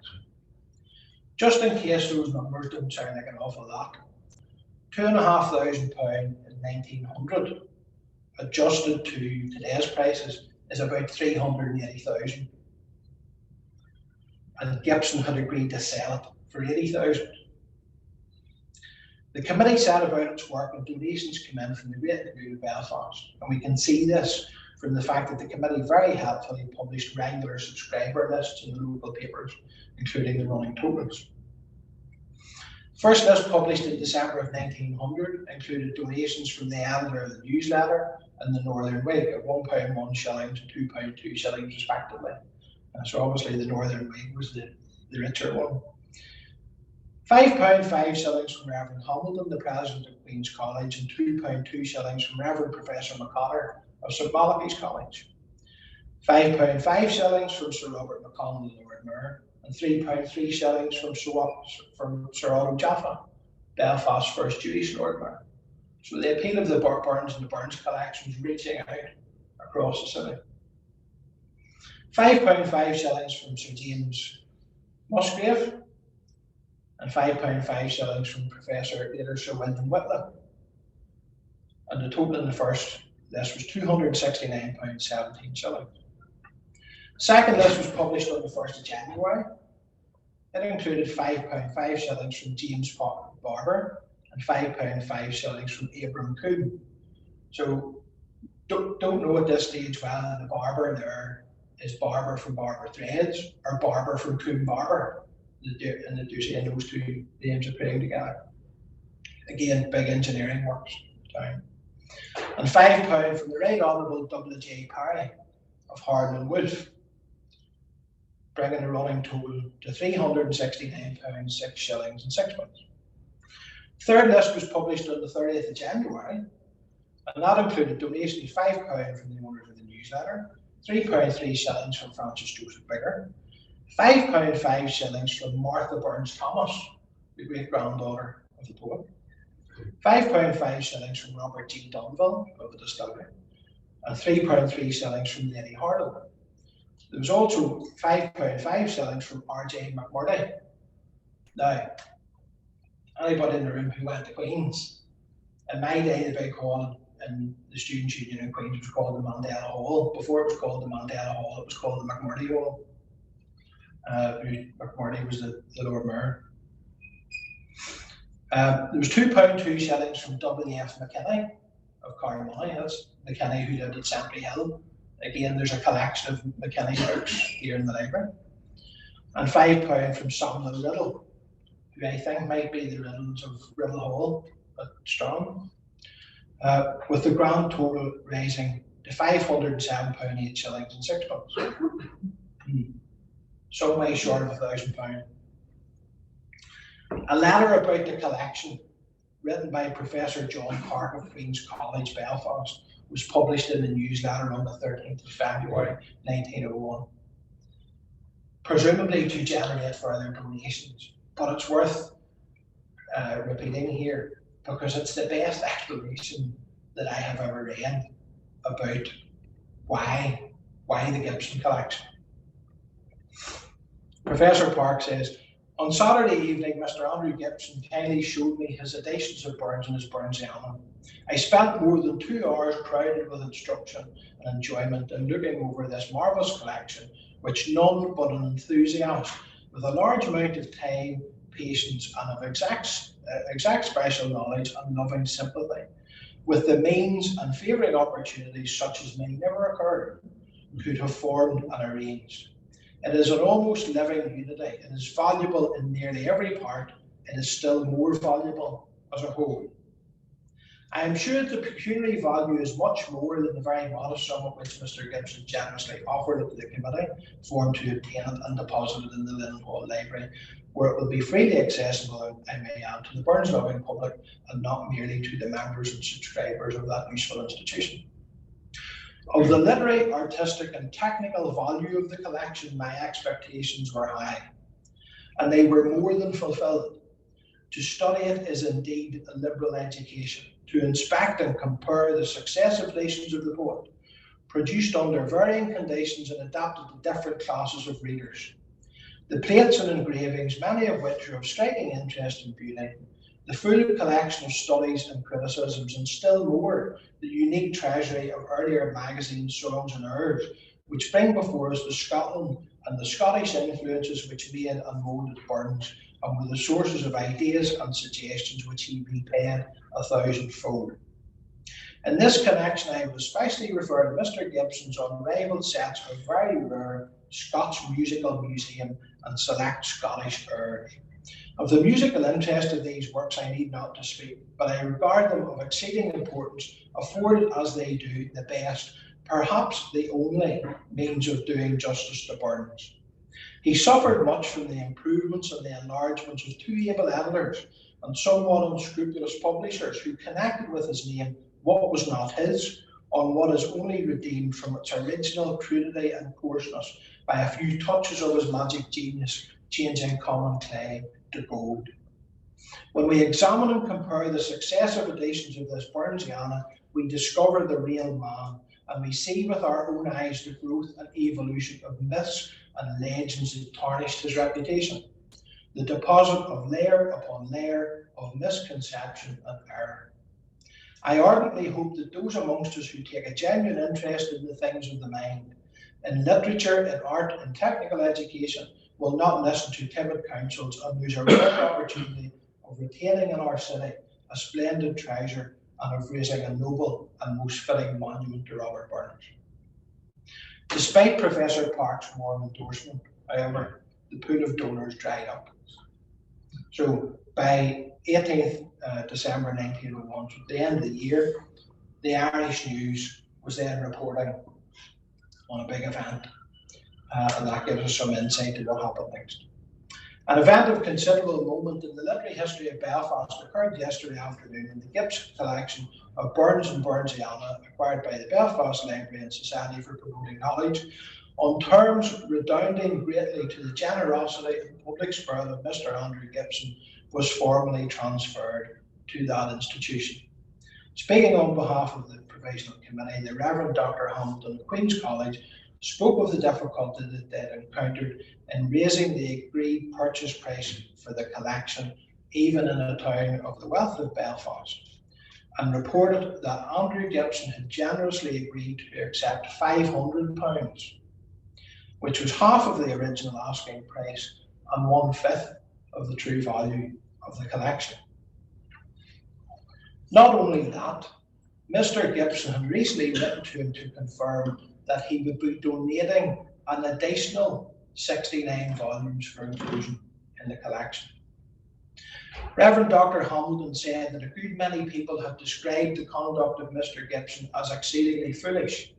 Just in case those numbers don't sound like an awful lot, £2,500 in 1900, adjusted to today's prices, is about 380,000. And Gibson had agreed to sell it for 80,000. The committee set about its work and donations came in from the great and good of Belfast, and we can see this from the fact that the committee very helpfully published regular subscriber lists in the local papers, including the running totals. First list, published in December of 1900, included donations from the editor of the newsletter and the Northern Whig of £1 1 shillings and £2 2 shillings respectively. So obviously the Northern Whig was the richer one. £5 5 shillings from Reverend Hamilton, the President of Queen's College, and £2 2 shillings from Reverend Professor McCotter of St Malachy's College. £5 5 shillings from Sir Robert McConnell, the Lord Mayor, and £3 3 shillings from Sir Otto Jaffa, Belfast's first Jewish Lord Mayor. So the appeal of the Burns and the Burns collections reaching out across the city. £5 5 shillings from Sir James Musgrave, and £5 5 shillings from Professor Ayrshire William Whitlam. And the total in the first list was £269 17 shillings. The second list was published on the 1st of January. It included £5 5 shillings from James Barber and £5 5 shillings from Abram Coombe. So don't know at this stage whether the Barber there is Barber from Barber Threads or Barber from Coombe Barber. And the those two names are putting together. Again, big engineering works down. And £5 from the Right Honourable W.J. Parry of Hardman Wolf, bringing the running total to £369 6 shillings and 6 pence. Third list was published on the 30th of January, and that included donations of £5 from the owners of the newsletter, £3 3 shillings from Francis Joseph Bigger, £5 5 shillings from Martha Burns Thomas, the great granddaughter of the poet, £5 5 shillings from Robert G. Dunville of the distillery, and £3 3 shillings from Lady Harlow. There was also £5 5 shillings from R.J. McMurday. Now, anybody in the room who went to Queen's, in my day the big hall in the Students' Union in Queen's was called the Mandela Hall. Before it was called the Mandela Hall, it was called the McMurday Hall. McMurday was the Lord Mayor. There was £2 2 shillings from W.F. McKinney of Carnmoney. That's McKinney who lived at Sentry Hill. Again, there's a collection of McKinney books here in the library. And £5 from Samuel Riddle, who I think might be the Riddles of Riddle Hall, but strong. With the grand total rising to £507 8 shillings and 6 pence. Some way short of £1,000. A letter about the collection, written by Professor John Clark of Queen's College, Belfast, was published in the newsletter on the 13th of February 1901, presumably to generate further donations. But it's worth repeating here because it's the best explanation that I have ever read about why the Gibson collection. Professor Park says, on Saturday evening, Mr. Andrew Gibson kindly showed me his editions of Burns and his Burnsiana. I spent more than 2 hours crowded with instruction and enjoyment in looking over this marvellous collection, which none but an enthusiast with a large amount of time, patience, and of exact special knowledge and loving sympathy, with the means and favouring opportunities such as may never occur, could have formed and arranged. It is an almost living unity. It is valuable in nearly every part. It is still more valuable as a whole. I am sure that the pecuniary value is much more than the very modest sum at which Mr. Gibson generously offered it to the committee for him to obtain it and deposit it in the Linen Hall Library, where it will be freely accessible, I may add, to the Burns-loving public and not merely to the members and subscribers of that useful institution. Of the literary, artistic and technical value of the collection, my expectations were high, and they were more than fulfilled. To study it is indeed a liberal education. To inspect and compare the successive editions of the poet, produced under varying conditions and adapted to different classes of readers. The plates and engravings, many of which are of striking interest and beauty, the full collection of studies and criticisms, and still more, the unique treasury of earlier magazines, songs and airs, which bring before us the Scotland and the Scottish influences which made and moulded Burns, and were the sources of ideas and suggestions which he repaid 1,000-fold. In this connection, I would especially refer to Mr. Gibson's unrivaled sets of very rare Scots musical museum and select Scottish airs. Of the musical interest of these works I need not to speak, but I regard them of exceeding importance, afforded as they do the best, perhaps the only, means of doing justice to Burns. He suffered much from the improvements and the enlargements of two able editors and somewhat unscrupulous publishers who connected with his name what was not his, on what is only redeemed from its original crudity and coarseness by a few touches of his magic genius, changing common clay to gold. When we examine and compare the successive editions of this Burnsiana, we discover the real man, and we see with our own eyes the growth and evolution of myths and legends that tarnished his reputation, the deposit of layer upon layer of misconception and error. I ardently hope that those amongst us who take a genuine interest in the things of the mind, in literature, in art, in technical education, will not listen to timid counsels and lose a rare opportunity of retaining in our city a splendid treasure and of raising a noble and most fitting monument to Robert Burns. Despite Professor Park's warm endorsement, however, the pool of donors dried up. So by 18th December 1901, so at the end of the year, the Irish News was then reporting on a big event, and that gives us some insight to what happened next. An event of considerable moment in the literary history of Belfast occurred yesterday afternoon in the Gibson collection of Burns and Burnsiana, acquired by the Belfast Library and Society for Promoting Knowledge, on terms redounding greatly to the generosity and public spirit of Mr. Andrew Gibson, was formally transferred to that institution. Speaking on behalf of the Provisional Committee, the Reverend Dr. Hamilton of Queen's College spoke of the difficulty that they had encountered in raising the agreed purchase price for the collection, even in a town of the wealth of Belfast, and reported that Andrew Gibson had generously agreed to accept £500, which was half of the original asking price and 1/5 of the true value of the collection. Not only that, Mr. Gibson had recently written to him to confirm that he would be donating an additional 69 volumes for inclusion in the collection. Reverend Dr. Hamilton said that a good many people have described the conduct of Mr. Gibson as exceedingly foolish,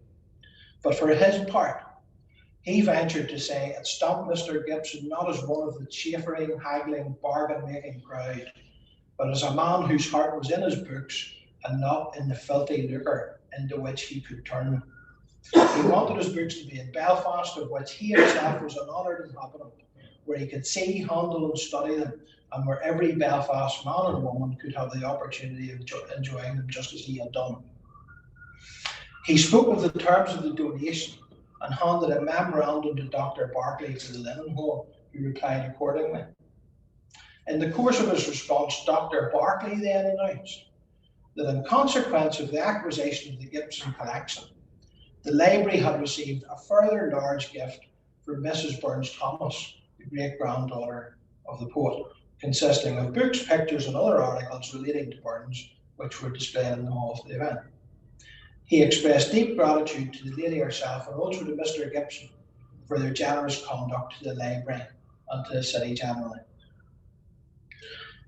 but for his part, he ventured to say it stamped Mr. Gibson not as one of the chaffering, haggling, bargain-making crowd, but as a man whose heart was in his books and not in the filthy lucre into which he could turn them. He wanted his books to be in Belfast, of which he himself was an honoured inhabitant, where he could see, handle and study them, and where every Belfast man and woman could have the opportunity of enjoying them just as he had done. He spoke of the terms of the donation and handed a memorandum to Dr. Barclay for the Linen Hall, who replied accordingly. In the course of his response, Dr. Barclay then announced that in consequence of the acquisition of the Gibson collection, the library had received a further large gift from Mrs. Burns Thomas, the great-granddaughter of the poet, consisting of books, pictures and other articles relating to Burns, which were displayed in the hall for the event. He expressed deep gratitude to the lady herself and also to Mr. Gibson for their generous conduct to the library and to the city generally.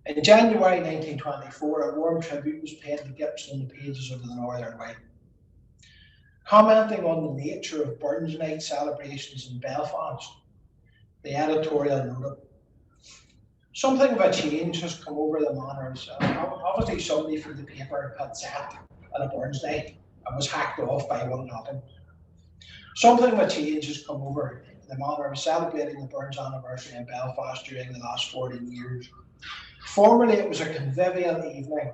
In January 1924, a warm tribute was paid to Gibson in the pages of the Northern Light. Commenting on the nature of Burns Night celebrations in Belfast, the editorial noted, "Something of a change has come over the manners. Obviously somebody from the paper had sat at a Burns Night and was hacked off by what happened. Something of a change has come over the manner of celebrating the Burns anniversary in Belfast during the last 14 years. Formerly it was a convivial evening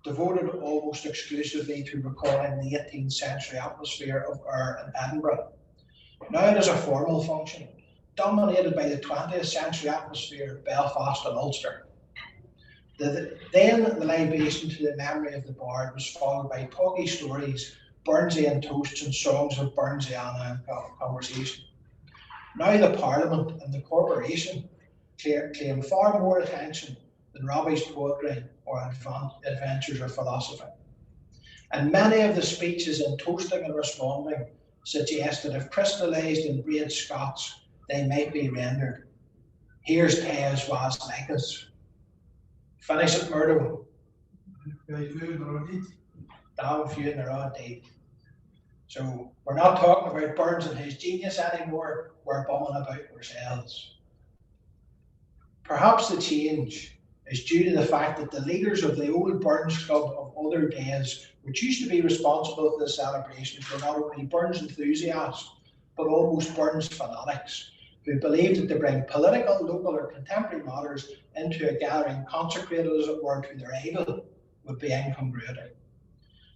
devoted almost exclusively to recalling the 18th century atmosphere of Ayr and Edinburgh. Now it is a formal function, dominated by the 20th century atmosphere of Belfast and Ulster. Then the libation to the memory of the bard was followed by talky stories, Burnsian toasts and songs of Burnsiana and conversation. Now the Parliament and the Corporation claim far more attention than Robbie's poetry or adventures of philosophy. And many of the speeches in toasting and responding suggest that if crystallised in braid Scots, they might be rendered, "Here's Tez was like us." Finish it, Murdo. Damn few in their own deed. So we're not talking about Burns and his genius anymore, we're bumming about ourselves. Perhaps the change is due to the fact that the leaders of the old Burns Club of other days, which used to be responsible for the celebrations, were not only Burns enthusiasts, but almost Burns fanatics, who believed that to bring political, local or contemporary matters into a gathering consecrated, as it were, to their idol would be incongruity.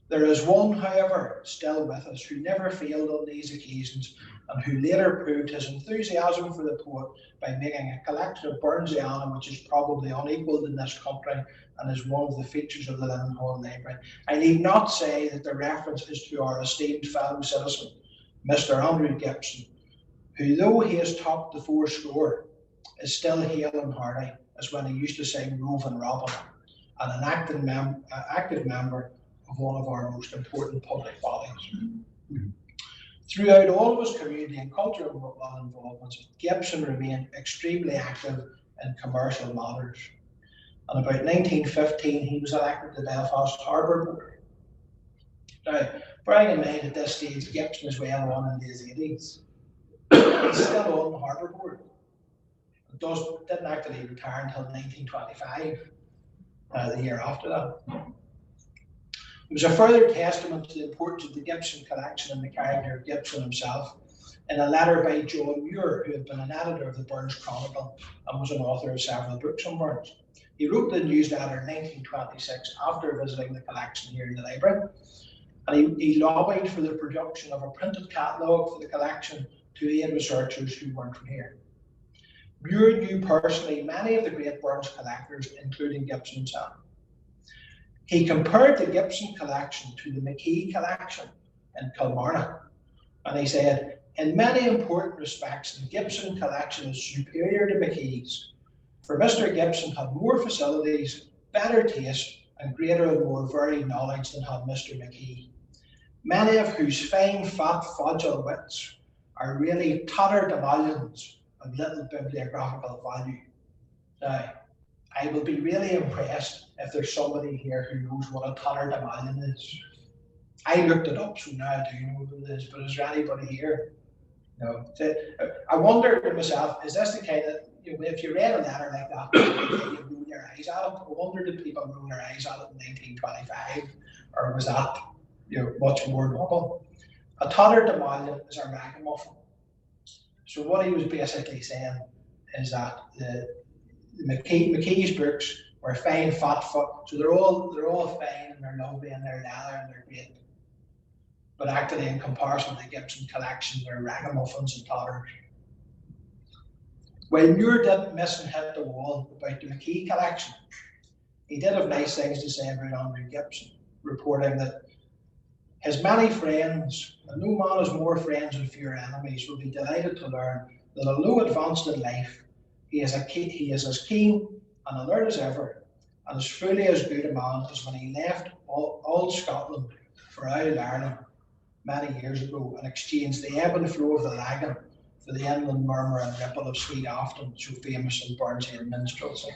There is one, however, still with us who never failed on these occasions and who later proved his enthusiasm for the poet by making a collection of Burnsiana, which is probably unequalled in this country and is one of the features of the Lindenhall Library. I need not say that the reference is to our esteemed fellow citizen, Mr. Andrew Gibson, who, though he has topped the 40, is still hale and hearty, as when he used to sing Roving Robin, and an active member of one of our most important public bodies. Throughout all of his community and cultural involvements, Gibson remained extremely active in commercial matters. And about 1915, he was elected to the Belfast Harbour Board. Now, bearing in mind at this stage, Gibson is well on in his 80s. He's still on the Harbour Board. Didn't actually retire until 1925, the year after that. It was a further testament to the importance of the Gibson collection and the character of Gibson himself in a letter by John Muir, who had been an editor of the Burns Chronicle and was an author of several books on Burns. He wrote the newsletter in 1926 after visiting the collection here in the library, and he lobbied for the production of a printed catalogue for the collection to aid researchers who weren't from here. Muir knew personally many of the great Burns collectors, including Gibson himself. He compared the Gibson collection to the McKee collection in Kilmarnock, and he said, "In many important respects, the Gibson collection is superior to McKee's, for Mr. Gibson had more facilities, better taste, and greater and more varied knowledge than had Mr. McKee, many of whose fine, fat, fragile wits are really tatterdemalions of little bibliographical value." Now, I will be really impressed if there's somebody here who knows what a tatterdemalion is. I looked it up, so now I do know what it is, but is there anybody here? No. I wonder to myself, is this the kind of, if you read a letter like that, you roll your eyes at it? I wonder did people roll their eyes at it in 1925, or was that much more normal? A tatterdemalion is a ragamuffin. So what he was basically saying is that the McKee's books were fine, fat, so they're all fine and they're lovely and they're leather and they're great. But actually, in comparison to the Gibson collection, they're ragamuffins and tatters. Well, Muir didn't miss and hit the wall about the McKee collection. He did have nice things to say about Andrew Gibson, reporting that his many friends, and no man has more friends and fewer enemies, will be delighted to learn that although advanced in life, he is as keen and alert as ever, and as fully as good a man as when he left all Scotland for Ireland many years ago and exchanged the ebb and flow of the Lagan for the inland murmur and ripple of Sweet Afton, so famous in Burnsian minstrelsy.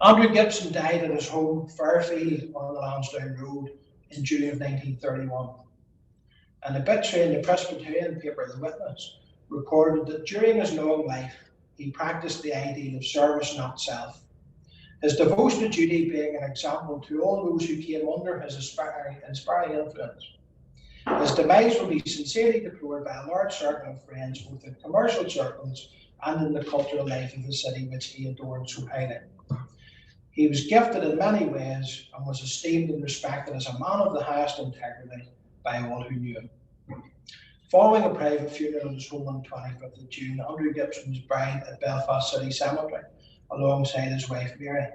Andrew Gibson died in his home, Fairfield, on the Lansdowne Road in June of 1931. An obituary in the Presbyterian paper, The Witness, recorded that during his long life, he practiced the ideal of service, not self. His devotion to duty being an example to all those who came under his inspiring influence. His demise will be sincerely deplored by a large circle of friends, both in commercial circles and in the cultural life of the city which he adorned so highly. He was gifted in many ways and was esteemed and respected as a man of the highest integrity by all who knew him. Following a private funeral in his home on the 25th of June, Andrew Gibson was buried at Belfast City Cemetery alongside his wife Mary,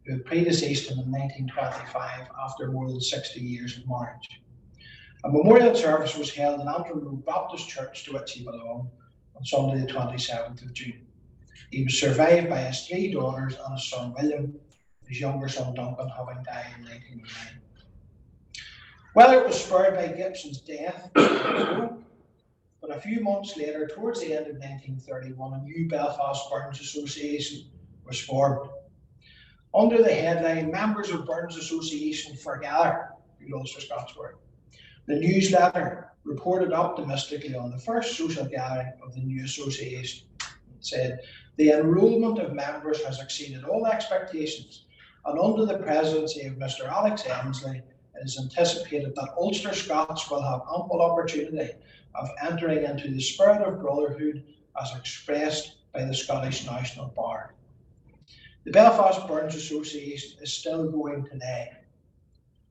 who had predeceased him in 1925 after more than 60 years of marriage. A memorial service was held in Antrim Road Baptist Church, to which he belonged, on Sunday the 27th of June. He was survived by his 3 daughters and his son William, his younger son Duncan having died in 1909. Whether it was spurred by Gibson's death, I don't know, but a few months later, towards the end of 1931, a new Belfast Burns Association was formed. Under the headline, Members of Burns Association Forgather, the Ulster-Scots word, the newsletter reported optimistically on the first social gathering of the new association. It said, the enrolment of members has exceeded all expectations, and under the presidency of Mr. Alex Emsley, it is anticipated that Ulster Scots will have ample opportunity of entering into the spirit of brotherhood as expressed by the Scottish National Bar. The Belfast Burns Association is still going today,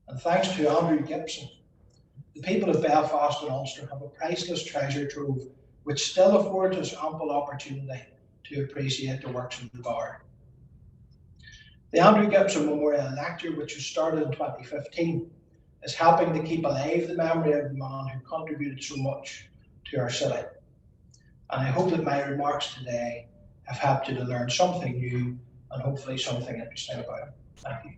and thanks to Andrew Gibson, the people of Belfast and Ulster have a priceless treasure trove which still affords us ample opportunity to appreciate the works of the bar. The Andrew Gibson Memorial Lecture, which was started in 2015, is helping to keep alive the memory of the man who contributed so much to our city. And I hope that my remarks today have helped you to learn something new and hopefully something interesting about him. Thank you.